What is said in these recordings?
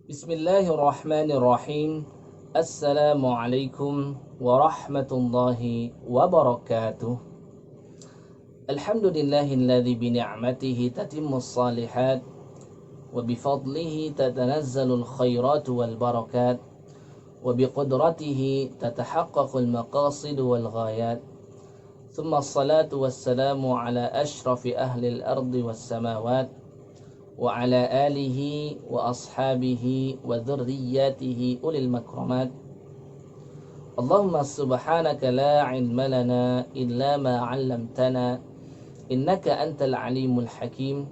Bismillahirrahmanirrahim. Assalamualaikum warahmatullahi wabarakatuh. Alhamdulillahilladzi bi ni'matihi tatimmus shalihat wa bi fadlihi tatanazzalul khairatu wal barakat wa bi qudratihi tatahaqqaqul maqasid wal ghayat. Thumma assalatu wassalamu ala ashrafi ahli al-ardi was samawat wa ala alihi wa ashabihi wa dhurriyyatihi ulil makramat. Allahumma subhanaka la ilma lana illa ma 'allamtana innaka antal alimul hakim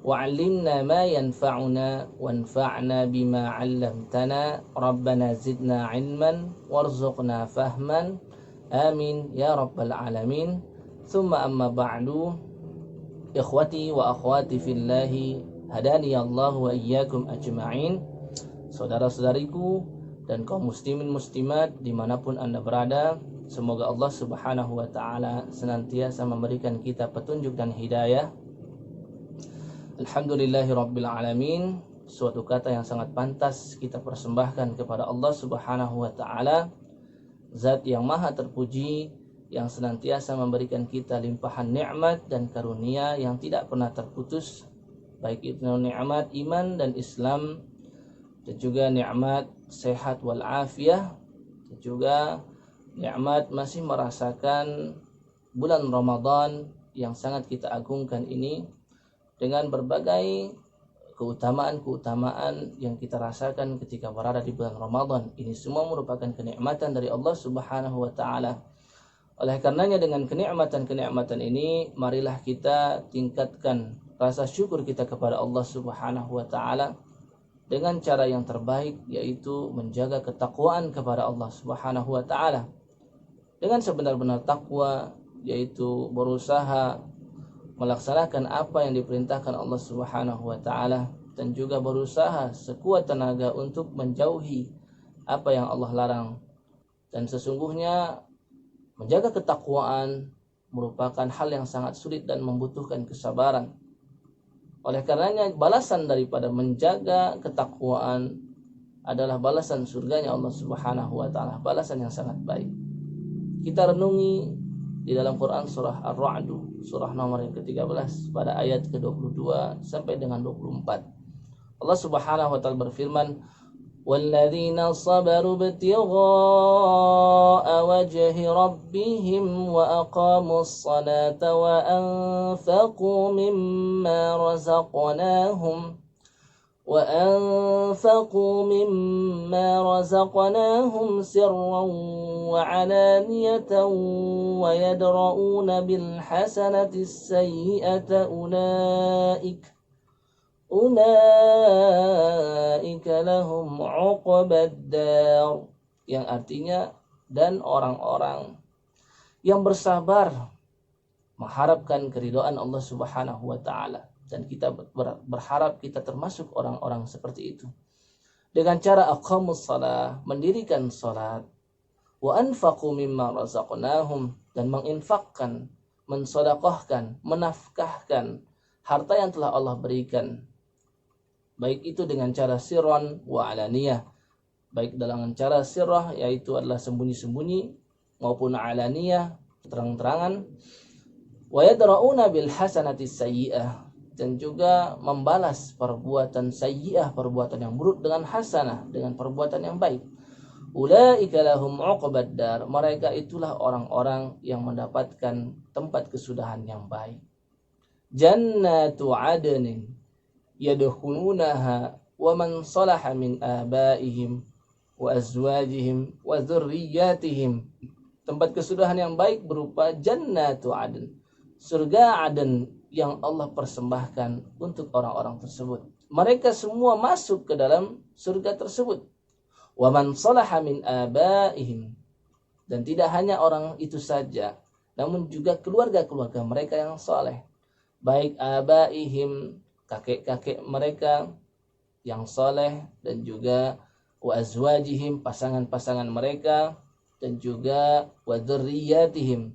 wa 'allimna ma yanfa'una wanfa'na bima 'allamtana rabbana zidna 'ilman warzuqna fahman amin ya rabbal alamin. Thumma amma ba'du, ikhwati wa akhwati fillahi hadani Allah wa iyyakum ajma'in. Saudara-saudariku dan kaum muslimin muslimat dimanapun anda berada, semoga Allah subhanahu wa ta'ala senantiasa memberikan kita petunjuk dan hidayah. Alhamdulillahi rabbil alamin. Suatu kata yang sangat pantas kita persembahkan kepada Allah subhanahu wa ta'ala, zat yang maha terpuji, yang senantiasa memberikan kita limpahan nikmat dan karunia yang tidak pernah terputus, baik itu nikmat iman dan Islam, dan juga nikmat sehat wal afiyah, dan juga nikmat masih merasakan bulan Ramadan yang sangat kita agungkan ini dengan berbagai keutamaan-keutamaan yang kita rasakan ketika berada di bulan Ramadan. Ini semua merupakan kenikmatan dari Allah Subhanahu wa taala. Oleh karenanya dengan kenikmatan-kenikmatan ini, marilah kita tingkatkan rasa syukur kita kepada Allah Subhanahu wa taala dengan cara yang terbaik, yaitu menjaga ketakwaan kepada Allah Subhanahu wa taala. Dengan sebenar-benar takwa, yaitu berusaha melaksanakan apa yang diperintahkan Allah Subhanahu wa taala dan juga berusaha sekuat tenaga untuk menjauhi apa yang Allah larang. Dan sesungguhnya menjaga ketakwaan merupakan hal yang sangat sulit dan membutuhkan kesabaran. Oleh karenanya balasan daripada menjaga ketakwaan adalah balasan surganya Allah Subhanahu wa taala, balasan yang sangat baik. Kita renungi di dalam Quran surah Ar-Ra'd, surah nomor yang ke-13 pada ayat ke-22 sampai dengan 24. Allah Subhanahu wa taala berfirman, وَالَّذِينَ صَبَرُوا ابْتِغَاءَ وَجْهِ رَبِّهِمْ وَأَقَامُوا الصَّلَاةَ وَأَنفَقُوا مِمَّا رَزَقْنَاهُمْ سِرًّا وَعَلَانِيَةً وَيَدْرَؤُونَ بِالْحَسَنَةِ السَّيِّئَةَ أُولَئِكَ لَهُمْ عُقْبَى الدَّارِ, yang artinya dan orang-orang yang bersabar mengharapkan keridhaan Allah Subhanahu wa taala, dan kita berharap kita termasuk orang-orang seperti itu, dengan cara aqamus shalah, mendirikan salat, wa anfaqu mimma razaqnahum, dan menginfakkan, mensedekahkan, menafkahkan harta yang telah Allah berikan, baik itu dengan cara sirran wa alaniyah, baik dalam cara sirrah yaitu adalah sembunyi-sembunyi, maupun alaniyah terang-terangan. Wa yadra'una bil hasanati sayyi'ah, dan juga membalas perbuatan sayyi'ah, perbuatan yang buruk, dengan hasanah, dengan perbuatan yang baik. Ulaika lahum 'uqbad dar, mereka itulah orang-orang yang mendapatkan tempat kesudahan yang baik. Jannatu 'adnin yadkhulunaha wa man salaha min abaihim wa azwajihim wa dzurriyyatihim. Tempat kesudahan yang baik berupa jannatu 'adn, surga Aden yang Allah persembahkan untuk orang-orang tersebut. Mereka semua masuk ke dalam surga tersebut. Wa man salaha min abaihim, dan tidak hanya orang itu saja, namun juga keluarga-keluarga mereka yang saleh, baik abaihim, kakek-kakek mereka yang saleh, dan juga wa azwajihim, pasangan-pasangan mereka, dan juga wa dzurriyyatihim,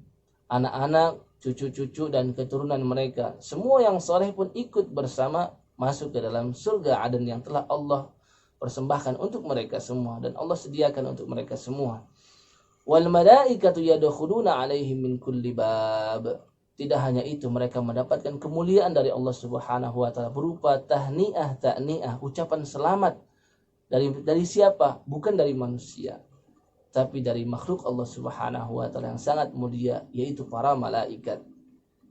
anak-anak, cucu-cucu dan keturunan mereka. Semua yang saleh pun ikut bersama masuk ke dalam surga Aden yang telah Allah persembahkan untuk mereka semua dan Allah sediakan untuk mereka semua. Wal malaikatu yadkhuluna alaihim min kulli bab. Tidak hanya itu, mereka mendapatkan kemuliaan dari Allah Subhanahu wa taala berupa tahniah, ucapan selamat dari siapa? Bukan dari manusia, tapi dari makhluk Allah Subhanahu wa taala yang sangat mulia, yaitu para malaikat.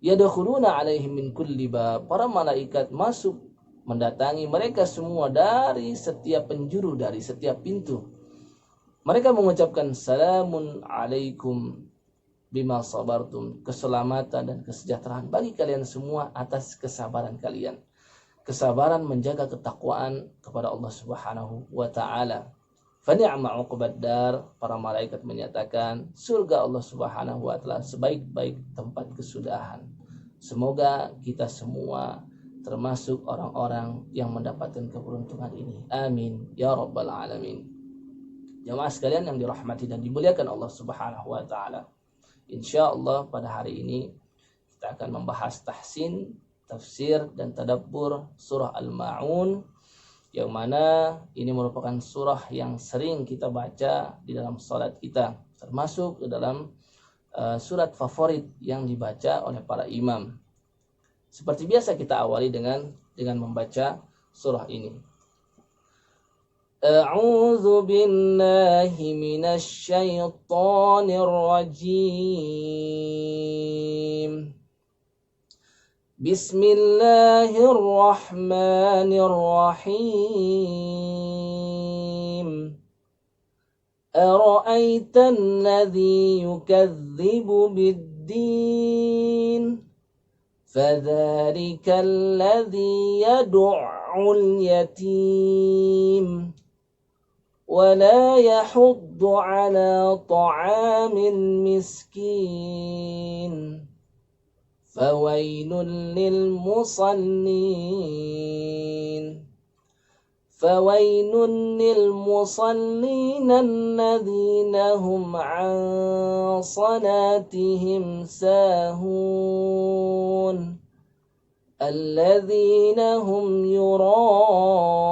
Yadkhuluna alaihim min kulli bab. Para malaikat masuk mendatangi mereka semua dari setiap penjuru, dari setiap pintu. Mereka mengucapkan salamun alaikum bima sabartum, keselamatan dan kesejahteraan bagi kalian semua atas kesabaran kalian. Kesabaran menjaga ketakwaan kepada Allah Subhanahu wa taala. Fa ni'ma 'uqbad dar, para malaikat menyatakan surga Allah Subhanahu wa taala sebaik-baik tempat kesudahan. Semoga kita semua termasuk orang-orang yang mendapatkan keberuntungan ini. Amin ya rabbal alamin. Jamaah sekalian yang dirahmati dan dimuliakan Allah Subhanahu wa taala. Insyaallah pada hari ini kita akan membahas tahsin, tafsir dan tadabbur surah Al-Ma'un, yang mana ini merupakan surah yang sering kita baca di dalam salat kita, termasuk di dalam surat favorit yang dibaca oleh para imam. Seperti biasa kita awali dengan membaca surah ini. A'udzu billahi minasy syaithanir rajim. Bismillahirrahmanirrahim. Ara'aitan ladzi yukadzibu bid-din? Fadzalika alladzi yad'ul yatim. ولا يحض على طعام المسكين فويل للمصلين الذين هم عن صلاتهم ساهون الذين هم يراءون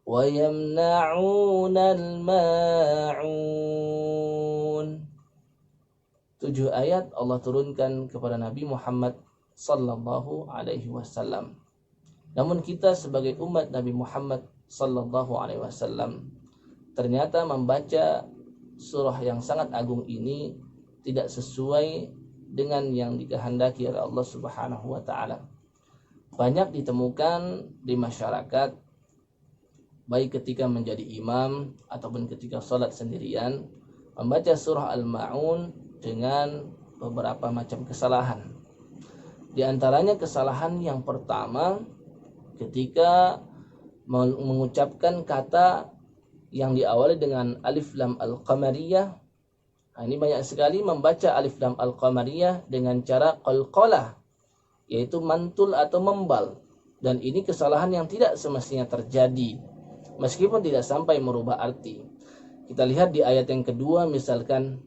ويمنعون الماعون. 7 ayat Allah turunkan kepada Nabi Muhammad sallallahu alaihi wasallam. Namun kita sebagai umat Nabi Muhammad sallallahu alaihi wasallam ternyata membaca surah yang sangat agung ini tidak sesuai dengan yang dikehendaki oleh Allah Subhanahu wa taala. Banyak ditemukan di masyarakat, baik ketika menjadi imam ataupun ketika sholat sendirian, membaca surah Al-Ma'un dengan beberapa macam kesalahan. Di antaranya kesalahan yang pertama, ketika mengucapkan kata yang diawali dengan alif lam al-qamariyah. Nah, ini banyak sekali membaca alif lam al-qamariyah dengan cara qalqalah, yaitu mantul atau membal. Dan ini kesalahan yang tidak semestinya terjadi, meskipun tidak sampai merubah arti. Kita lihat di ayat yang kedua, misalkan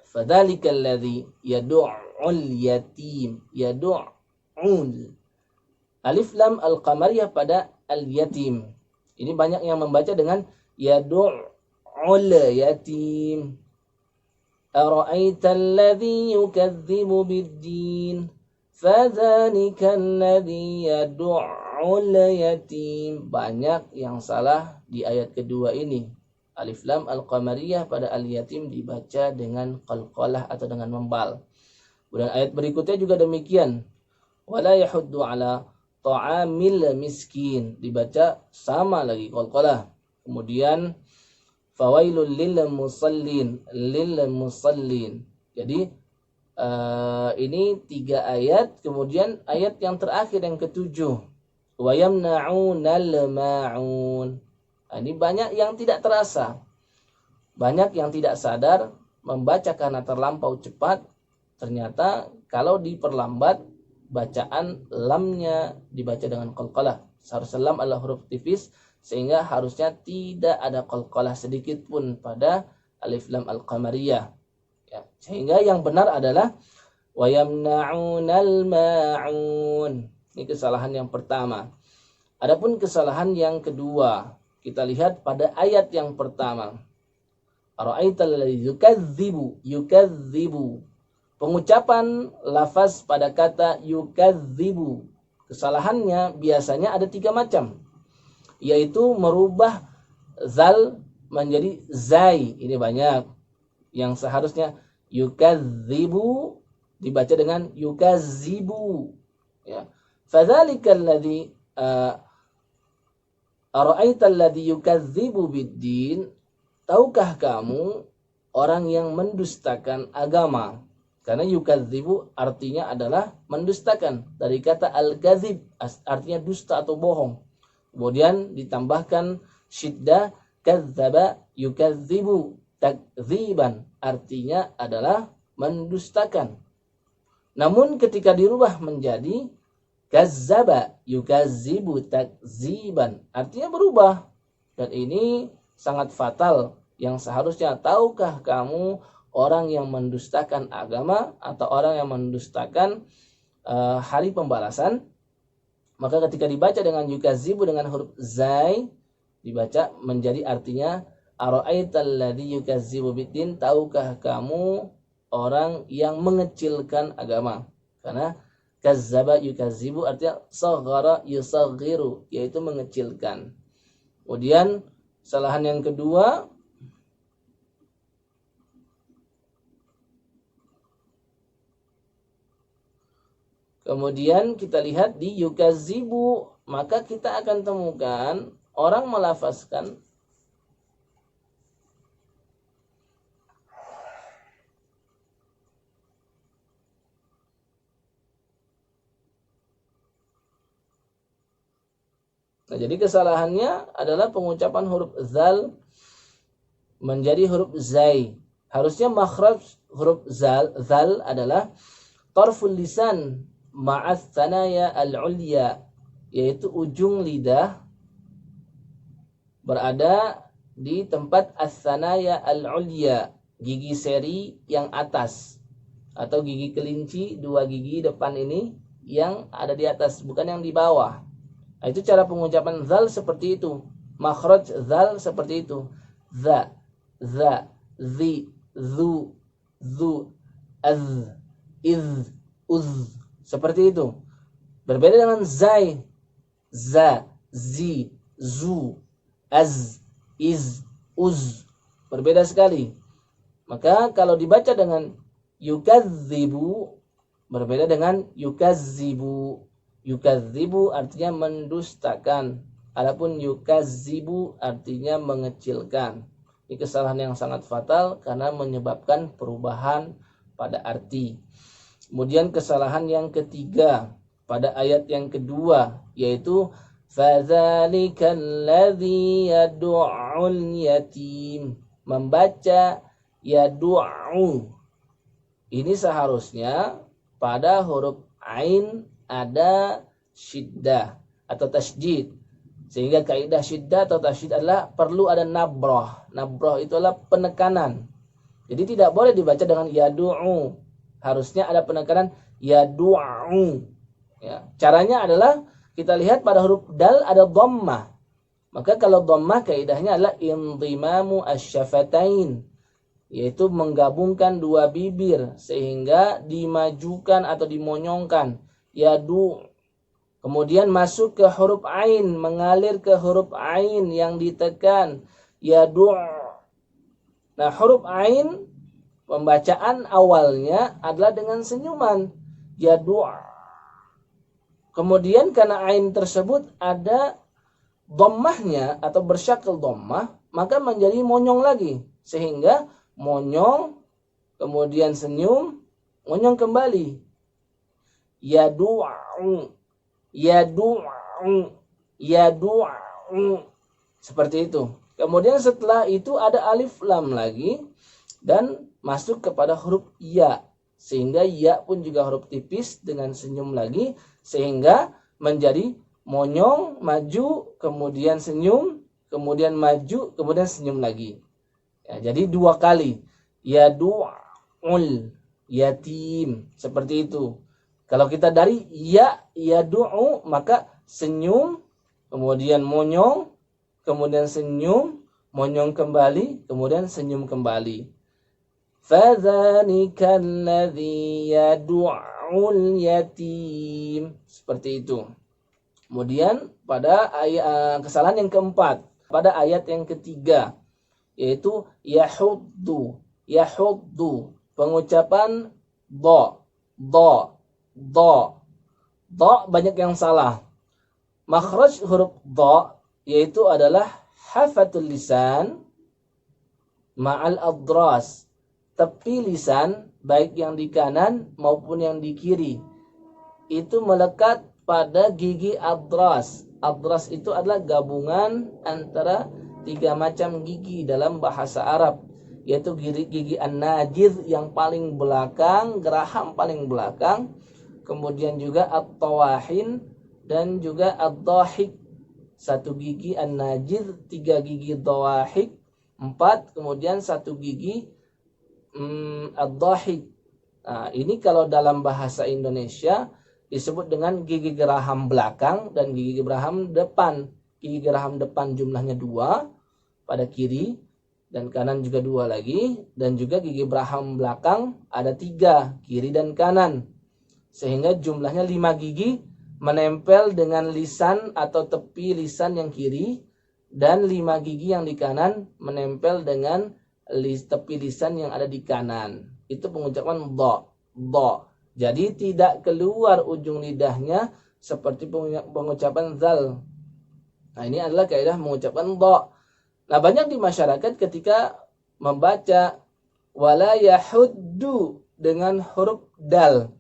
fadzalikal ladzi yad'ul yatim, yad'ul. Alif lam al-qamariyah pada al-yatim. Ini banyak yang membaca dengan yad'ul yatim. Ara'aital ladzi yukadzibu bid-din? Fadzalika alladzi yad'ul yatim. Banyak yang salah di ayat kedua ini. Alif lam al-qamariyah pada al-yatim dibaca dengan qalqalah atau dengan membal. Kemudian ayat berikutnya juga demikian. Wala yahuddu ala ta'amil miskin, dibaca sama lagi qalqalah. Kemudian fawailul lil musallin. Jadi ini 3 ayat. Kemudian ayat yang terakhir yang ke-7, wa yamna'unal ma'un. Ini banyak yang tidak terasa, banyak yang tidak sadar membaca karena terlampau cepat. Ternyata kalau diperlambat, bacaan lamnya dibaca dengan qalqalah. Seharusnya lam adalah huruf tipis, sehingga harusnya tidak ada qalqalah sedikit pun pada alif lam al-qamariyah. Ya, sehingga yang benar adalah wa yamna'unal ma'un. Ini kesalahan yang pertama. Adapun kesalahan yang kedua, kita lihat pada ayat yang pertama. Ara'aital ladzi yukadzibu. Pengucapan lafaz pada kata yukadzibu. Kesalahannya biasanya ada 3 macam. Yaitu merubah zal menjadi zai. Ini banyak. Yang seharusnya yukadzibu dibaca dengan yukadzibu. Ya. Fadzalikal ladzi ara'aital ladzi yukadzibu bid-din. Tahukah kamu orang yang mendustakan agama? Karena yukadzibu artinya adalah mendustakan. Dari kata al-kadzib artinya dusta atau bohong. Kemudian ditambahkan syiddah kadzdzaba yukadzibu takdziban artinya adalah mendustakan. Namun ketika dirubah menjadi kazzaba yukadzibu takdziban artinya berubah. Dan ini sangat fatal. Yang seharusnya tahukah kamu orang yang mendustakan agama atau orang yang mendustakan hari pembalasan? Maka ketika dibaca dengan yukadzibu dengan huruf zai dibaca menjadi artinya ara'aital ladzi yukadzibu biddin, tahukah kamu orang yang mengecilkan agama? Karena kazzaba yukadzibu artinya saghara yusaghiru, yaitu mengecilkan. Kemudian kesalahan yang kedua, kemudian kita lihat di yukadzibu, maka kita akan temukan orang melafazkan nah, jadi kesalahannya adalah pengucapan huruf zal menjadi huruf zai. Harusnya makhraj huruf zal adalah tarful lisan ma'as tsanaya al-ulya, yaitu ujung lidah berada di tempat as-tsanaya al-ulya, gigi seri yang atas, atau gigi kelinci 2 gigi depan ini yang ada di atas, bukan yang di bawah. Nah, itu cara pengucapan zal seperti itu. Makhraj zal seperti itu. Za, zi, zu, az, iz, uz. Seperti itu. Berbeda dengan zai. Za, zi, zu, az, iz, uz. Berbeda sekali. Maka kalau dibaca dengan yukadzibu berbeda dengan yukadzibu. Yukadzibu artinya mendustakan. Adapun yukadzibu artinya mengecilkan. Ini kesalahan yang sangat fatal karena menyebabkan perubahan pada arti. Kemudian kesalahan yang ketiga pada ayat yang kedua, yaitu fadzalikal ladzi yad'ul yatim. Membaca yad'u. Ini seharusnya pada huruf ain ada syiddah atau tasydid. Sehingga kaidah syiddah atau tasydid adalah perlu ada nabrah. Nabrah itu adalah penekanan. Jadi tidak boleh dibaca dengan yadu'u. Harusnya ada penekanan yadu'u. Ya. Caranya adalah kita lihat pada huruf dal ada dhammah. Maka kalau dhammah kaidahnya adalah indhimamu asyafatain, yaitu menggabungkan 2 bibir sehingga dimajukan atau dimonyongkan. Yadu. Kemudian masuk ke huruf ain, mengalir ke huruf ain yang ditekan. Yadu. Nah, huruf ain pembacaan awalnya adalah dengan senyuman. Yadu. Kemudian karena ain tersebut ada dhammahnya atau bersyakal dhammah, maka menjadi monyong lagi. Sehingga monyong, kemudian senyum, monyong kembali. Yadu'u, yadu'u, yadu'u. Seperti itu. Kemudian setelah itu ada alif lam lagi dan masuk kepada huruf ya. Sehingga ya pun juga huruf tipis dengan senyum lagi. Sehingga menjadi monyong, maju, kemudian senyum, kemudian maju, kemudian senyum lagi. Ya, jadi 2 kali. Yadu'ul yatim. Seperti itu. Kalau kita dari yad'u, maka senyum, kemudian monyong, kemudian senyum, monyong kembali, kemudian senyum kembali. Fadzanika alladzi yad'ul yatim. Seperti itu. Kemudian pada kesalahan yang keempat, pada ayat yang ketiga, yaitu yahuddu. Pengucapan do. Do banyak yang salah. Makhraj huruf do yaitu adalah hafatul lisan ma'al adras. Tepi lisan baik yang di kanan maupun yang di kiri itu melekat pada gigi adras. Adras itu adalah gabungan antara 3 macam gigi dalam bahasa Arab, yaitu gigi an-najiz yang paling belakang, geraham paling belakang, kemudian juga at-tawahin dan juga ad-dahik. 1 gigi an-najiz, 3 gigi dawahik, 4, kemudian 1 gigi ad-dahik. Nah, ini kalau dalam bahasa Indonesia disebut dengan gigi geraham belakang dan gigi geraham depan. Gigi geraham depan jumlahnya 2 pada kiri, dan kanan juga 2 lagi, dan juga gigi geraham belakang ada 3, kiri dan kanan. Sehingga jumlahnya 5 gigi menempel dengan lisan atau tepi lisan yang kiri, dan 5 gigi yang di kanan menempel dengan tepi lisan yang ada di kanan. Itu pengucapan do. Jadi tidak keluar ujung lidahnya seperti pengucapan zal. Nah, ini adalah kaidah mengucapkan do. Nah, banyak di masyarakat ketika membaca wala yahuddu dengan huruf dal.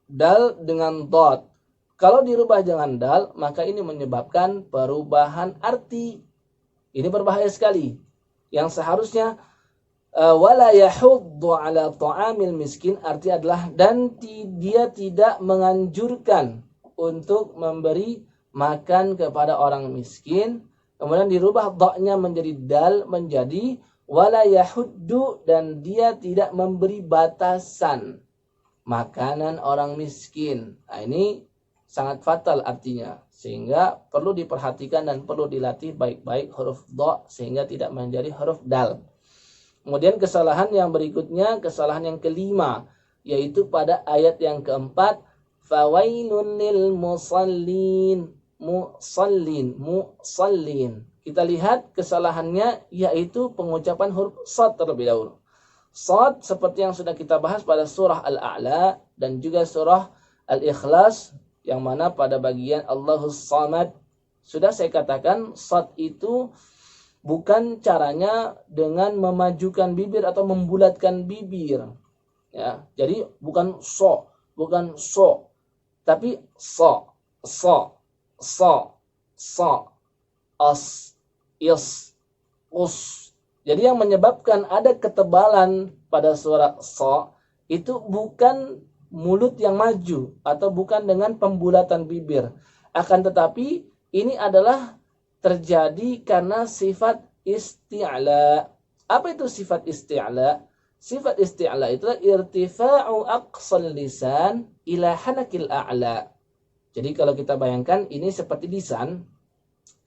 Dal dengan dot. Kalau dirubah dengan dal, maka ini menyebabkan perubahan arti. Ini berbahaya sekali. Yang seharusnya wala yahuddu ala ta'amil miskin, arti adalah dan dia tidak menganjurkan untuk memberi makan kepada orang miskin. Kemudian dirubah dha-nya menjadi dal, menjadi wala yahuddu, dan dia tidak memberi batasan makanan orang miskin. Nah, ini sangat fatal artinya, sehingga perlu diperhatikan dan perlu dilatih baik-baik huruf dha sehingga tidak menjadi huruf dal. Kemudian kesalahan yang berikutnya, kesalahan yang kelima, yaitu pada ayat yang keempat, fawailun lil musallin. Kita lihat kesalahannya, yaitu pengucapan huruf shad terlebih dahulu. Shad seperti yang sudah kita bahas pada surah Al-A'la dan juga surah Al-Ikhlas, yang mana pada bagian Allahus Samad sudah saya katakan shad itu bukan caranya dengan memajukan bibir atau membulatkan bibir. Ya, jadi bukan so, tapi so, as, is, us. Jadi yang menyebabkan ada ketebalan pada suara so itu bukan mulut yang maju atau bukan dengan pembulatan bibir. Akan tetapi ini adalah terjadi karena sifat isti'la. Apa itu sifat isti'la? Sifat isti'la itu irtifa'u aqsal lisan ila hanakil a'la. Jadi kalau kita bayangkan ini seperti lisan.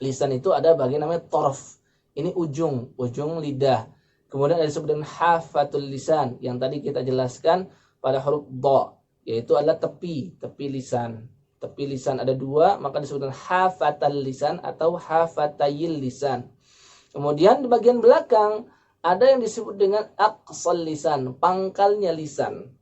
Lisan itu ada bagian namanya torf. Ini ujung lidah. Kemudian ada disebut dengan hafatul lisan yang tadi kita jelaskan pada huruf dha, yaitu adalah tepi lisan. Tepi lisan ada 2, maka disebut dengan hafatal lisan atau hafatayil lisan. Kemudian di bagian belakang ada yang disebut dengan aqsal lisan, pangkalnya lisan.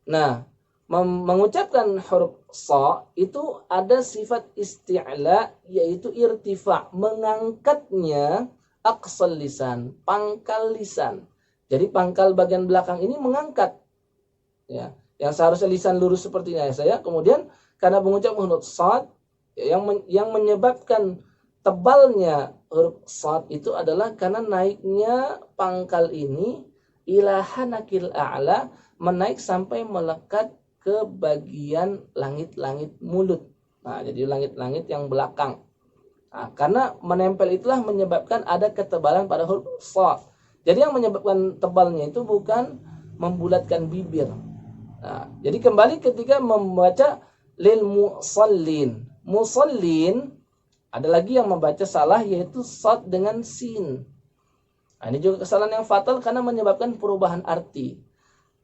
Nah, mengucapkan huruf sa itu ada sifat isti'la, yaitu irtifa, mengangkatnya aqsal lisan, pangkal lisan. Jadi pangkal bagian belakang ini mengangkat. Ya, yang seharusnya lisan lurus seperti ini saya, kemudian karena mengucapkan huruf shad yang menyebabkan tebalnya huruf shad itu adalah karena naiknya pangkal ini ila hanakil a'la, menaik sampai melekat ke bagian langit-langit mulut. Nah, jadi langit-langit yang belakang. Nah, karena menempel itulah menyebabkan ada ketebalan pada huruf shad. Jadi yang menyebabkan tebalnya itu bukan membulatkan bibir. Nah, jadi kembali ketika membaca lil musallin. Musallin ada lagi yang membaca salah, yaitu sad dengan sin. Nah, ini juga kesalahan yang fatal karena menyebabkan perubahan arti.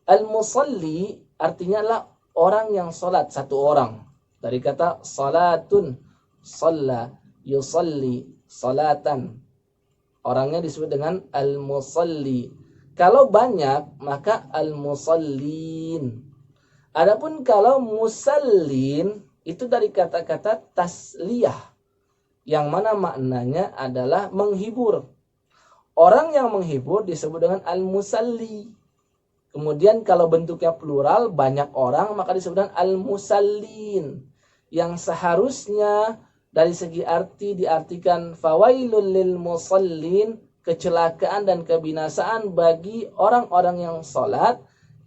Al-musalli artinya adalah orang yang salat, satu orang. Dari kata salatun, shalla, yusalli, salatan. Orangnya disebut dengan al-musalli. Kalau banyak, maka al-musallin. Adapun kalau musallin, itu dari kata-kata tasliyah, yang mana maknanya adalah menghibur. Orang yang menghibur disebut dengan al-musalli. Kemudian kalau bentuknya plural, banyak orang, maka disebut dengan al-musallin. Yang seharusnya dari segi arti diartikan fawailul lil musallin, kecelakaan dan kebinasaan bagi orang-orang yang salat,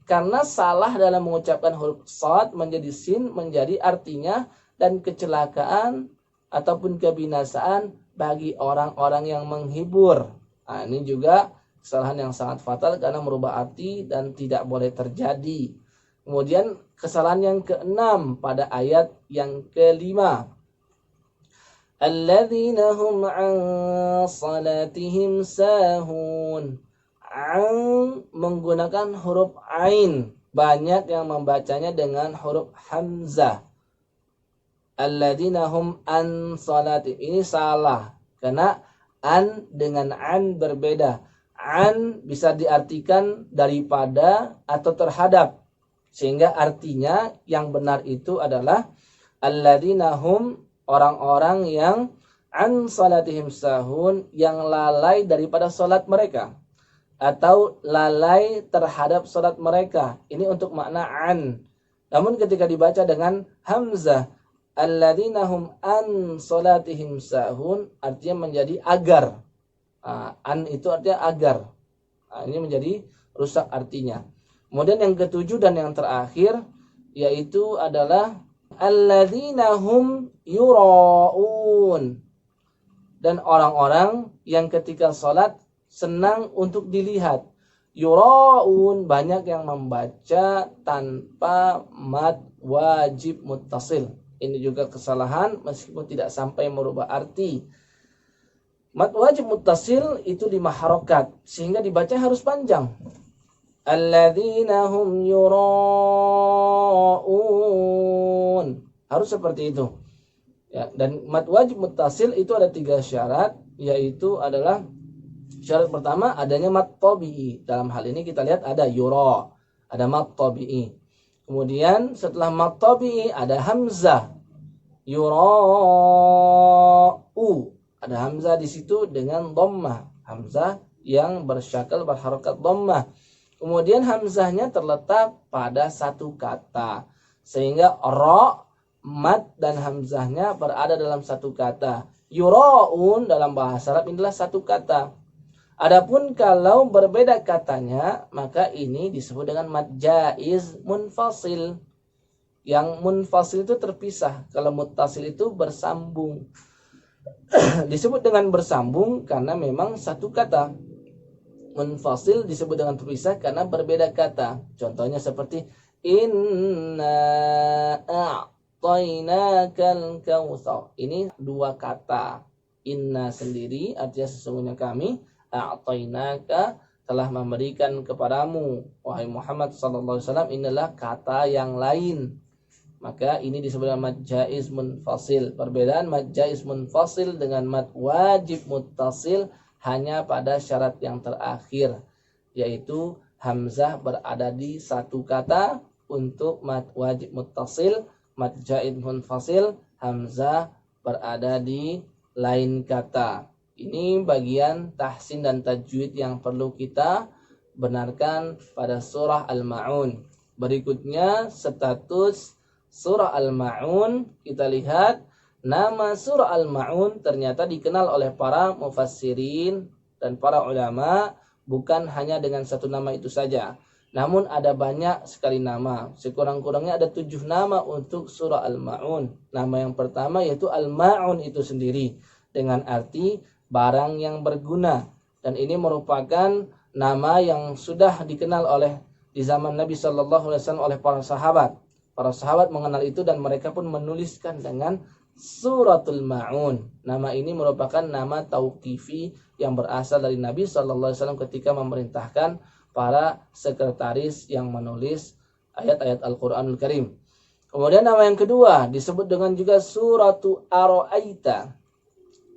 karena salah dalam mengucapkan huruf shad menjadi sin, menjadi artinya dan kecelakaan ataupun kebinasaan bagi orang-orang yang menghibur. Nah, ini juga kesalahan yang sangat fatal karena merubah arti dan tidak boleh terjadi. Kemudian kesalahan yang keenam pada ayat yang kelima. Alladzina hum an salatihim sahun. An menggunakan huruf ain. Banyak yang membacanya dengan huruf hamzah. Alladzina hum an salatihim. Ini salah. Karena an dengan an berbeda. An bisa diartikan daripada atau terhadap. Sehingga artinya yang benar itu adalah alladzina hum, orang-orang yang an salatihim sahun, yang lalai daripada salat mereka atau lalai terhadap salat mereka. Ini untuk makna an. Namun ketika dibaca dengan hamzah, alladzina hum an salatihim sahun, artinya menjadi agar. An itu artinya agar. Ini menjadi rusak artinya. Kemudian yang ketujuh dan yang terakhir yaitu adalah alladzina hum yura'un, dan orang-orang yang ketika sholat senang untuk dilihat. Yura'un, banyak yang membaca tanpa mad wajib muttasil. Ini juga kesalahan meskipun tidak sampai merubah arti. Mad wajib muttasil itu lima harokat sehingga dibaca harus panjang. Alladzina hum yura'un, harus seperti itu. Ya, dan mad wajib muttasil itu ada 3 syarat, yaitu adalah syarat pertama adanya mad tabi'i. Dalam hal ini kita lihat ada yura, ada mad tabi'i. Kemudian setelah mad tabi'i ada hamzah, yura'u. Ada hamzah di situ dengan dhammah, hamzah yang bersyakal berharokat dhammah. Kemudian hamzahnya terletak pada satu kata, sehingga ra, mad dan hamzahnya berada dalam satu kata. Yura'un dalam bahasa Arab inilah satu kata. Adapun kalau berbeda katanya, maka ini disebut dengan mad jaiz munfasil. Yang munfasil itu terpisah, kalau muttasil itu bersambung. Disebut dengan bersambung karena memang satu kata. Munfasil disebut dengan terpisah karena berbeda kata. Contohnya seperti inna a'tainakal kautsar. Ini 2 kata. Inna sendiri artinya sesungguhnya kami, a'tainaka telah memberikan kepadamu wahai Muhammad sallallahu alaihi wasallam, inilah kata yang lain. Maka ini disebut dengan mad jaiz munfasil. Perbedaan mad jaiz munfasil dengan mad wajib muttasil hanya pada syarat yang terakhir, yaitu hamzah berada di satu kata. Untuk mad wajib muttasil, mad jaiz munfasil, hamzah berada di lain kata. Ini bagian tahsin dan tajwid yang perlu kita benarkan pada surah Al-Ma'un. Berikutnya status surah Al-Ma'un. Kita lihat nama surah Al-Ma'un ternyata dikenal oleh para mufassirin dan para ulama bukan hanya dengan satu nama itu saja. Namun ada banyak sekali nama. Sekurang-kurangnya ada 7 nama untuk surah Al-Ma'un. Nama yang pertama yaitu Al-Ma'un itu sendiri, dengan arti barang yang berguna. Dan ini merupakan nama yang sudah dikenal oleh di zaman Nabi Shallallahu Alaihi Wasallam oleh para sahabat. Para sahabat mengenal itu dan mereka pun menuliskan dengan Suratul Ma'un. Nama ini merupakan nama tauqifi yang berasal dari Nabi Shallallahu Alaihi Wasallam ketika memerintahkan para sekretaris yang menulis ayat-ayat Al-Quranul Karim. Kemudian nama yang kedua disebut dengan juga Suratu Ar-Ra'aita.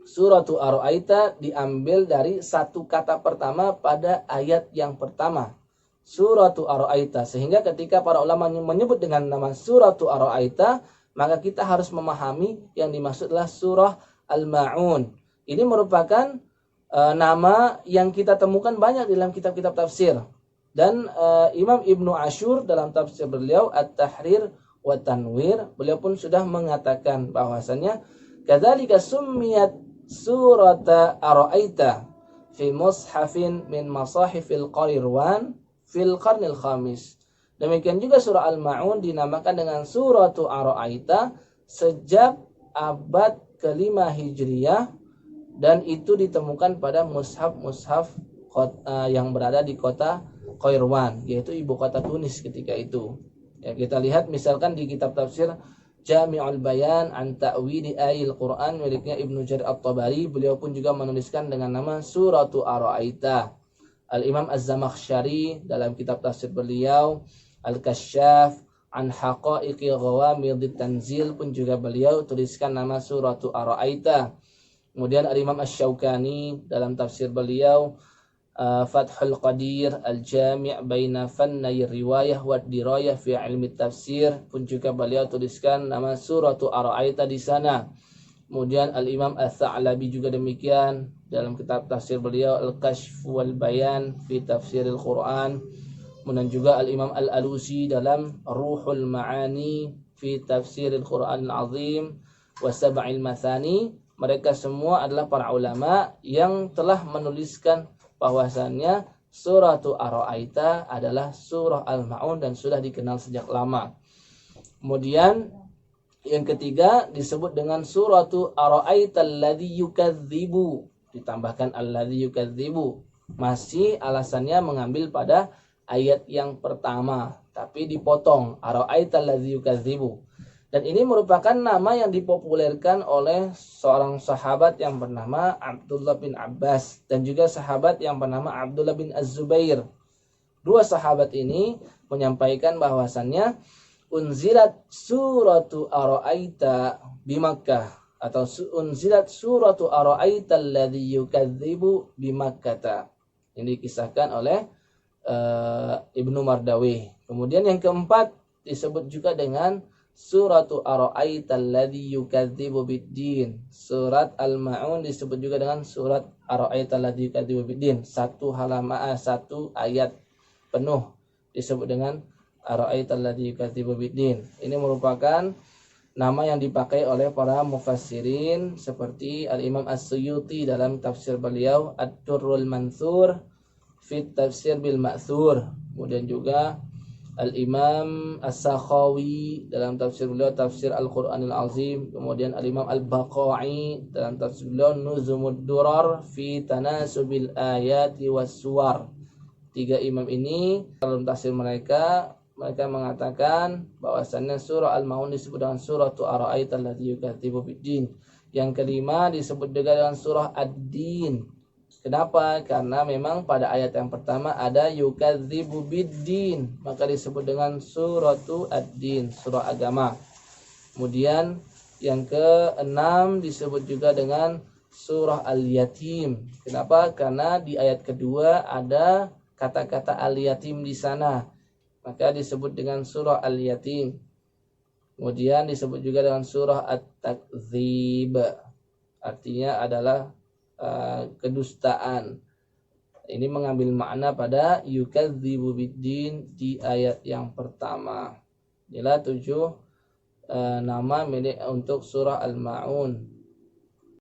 Suratu Ar-Ra'aita diambil dari satu kata pertama pada ayat yang pertama. Suratu Ar-Ra'aita. Sehingga ketika para ulama menyebut dengan nama Suratu Ar-Ra'aita, maka kita harus memahami yang dimaksud adalah surah Al-Ma'un. Ini merupakan nama yang kita temukan banyak dalam kitab-kitab tafsir. Dan Imam Ibnu Ashur dalam tafsir beliau At-Tahrir wa Tanwir, beliau pun sudah mengatakan bahwasannya kadzalika summiyat surata Ar-Ra'aita fi mushafin min masahifil Qarirwan fil qarnil khamis. Demikian juga surah Al-Ma'un dinamakan dengan suratu Ar-Ra'aita sejak abad ke-5 Hijriyah, dan itu ditemukan pada mushaf-mushaf yang berada di kota Qairwan, yaitu ibu kota Tunis ketika itu. Ya, kita lihat misalkan di kitab tafsir Jami'ul Bayan an Ta'wili Ayil Quran miliknya Ibnu Jarir At-Tabari, beliau pun juga menuliskan dengan nama Suratu Ar-Ra'aita. Al-Imam Az-Zamakhsyari dalam kitab tafsir beliau Al-Kasyaf an Haqa'iqi Ghawamidit Tanzil pun juga beliau tuliskan nama Suratu Ar-Ra'aita. Kemudian Al-Imam Asy-Syaukani dalam tafsir beliau Fathul Qadir Al-Jami' Baina Fannay Riwayah wa Dirayah fi Ilmi Tafsir pun juga beliau tuliskan nama Suratu Ar-Ra'aita di sana. Kemudian Al-Imam Ats-Tsa'labi juga demikian dalam kitab tafsir beliau Al-Kashf wal Bayan fi Tafsiril Quran. Kemudian juga Al-Imam Al-Alusi dalam Ruhul Ma'ani fi Tafsiril Quranil Azim wa Sab'il Mathani. Mereka semua adalah para ulama yang telah menuliskan bahwasannya Suratu Ar-Ra'aita adalah surah Al-Ma'un dan sudah dikenal sejak lama. Kemudian yang ketiga disebut dengan Suratu Ar-Ra'aita alladzi yukadzibu, ditambahkan alladzi yukadzibu. Masih alasannya mengambil pada ayat yang pertama, tapi dipotong Ar-Ra'aita alladzi yukadzibu. Dan ini merupakan nama yang dipopulerkan oleh seorang sahabat yang bernama Abdullah bin Abbas dan juga sahabat yang bernama Abdullah bin Az-Zubair. Dua sahabat ini menyampaikan bahwasannya unzilat suratu Ar-Ra'aita bi Makkah, atau unzilat suratu Ar-Ra'aita alladzi yukadzibu bi Makkah. Ini dikisahkan oleh Ibnu Mardawi. Kemudian yang keempat disebut juga dengan Suratu Ar-Ra'aita alladzi yukadzibu bid-din. Surat Al-Ma'un disebut juga dengan surat Ar-Ra'aita alladzi yukadzibu bid-din. Satu halaman, satu ayat penuh disebut dengan Ar-Ra'aita alladzi yukadzibu bid-din. Ini merupakan nama yang dipakai oleh para mufassirin seperti Al-Imam As-Suyuti dalam tafsir beliau Ad-Durrul Mansur fi Tafsir bil Ma'thur. Kemudian juga Al-Imam As-Sakhawi dalam tafsir beliau Tafsir Al-Quranil Azim. Kemudian Al-Imam Al-Baqai dalam tafsir beliau Nuzumud Durar fi Tanasubil Ayati Was-Suwar. Tiga imam ini dalam tafsir mereka mengatakan bahwasannya surah Al-Ma'un disebut dengan suratu Ar-Ra'aita allati yukadzibu bid-din. Yang kelima disebut juga dengan surah Ad-Din. Kenapa? Karena memang pada ayat yang pertama ada yukadzibu bid-din, maka disebut dengan suratu Ad-Din, surah agama. Kemudian yang keenam disebut juga dengan surah Al-Yatim. Kenapa? Karena di ayat kedua ada kata-kata Al-Yatim di sana, maka disebut dengan surah Al-Yatim. Kemudian disebut juga dengan surah At-Takdzib, artinya adalah kedustaan. Ini mengambil makna pada yukadzibu bid-din di ayat yang pertama. Inilah 7 nama milik untuk surah Al-Ma'un.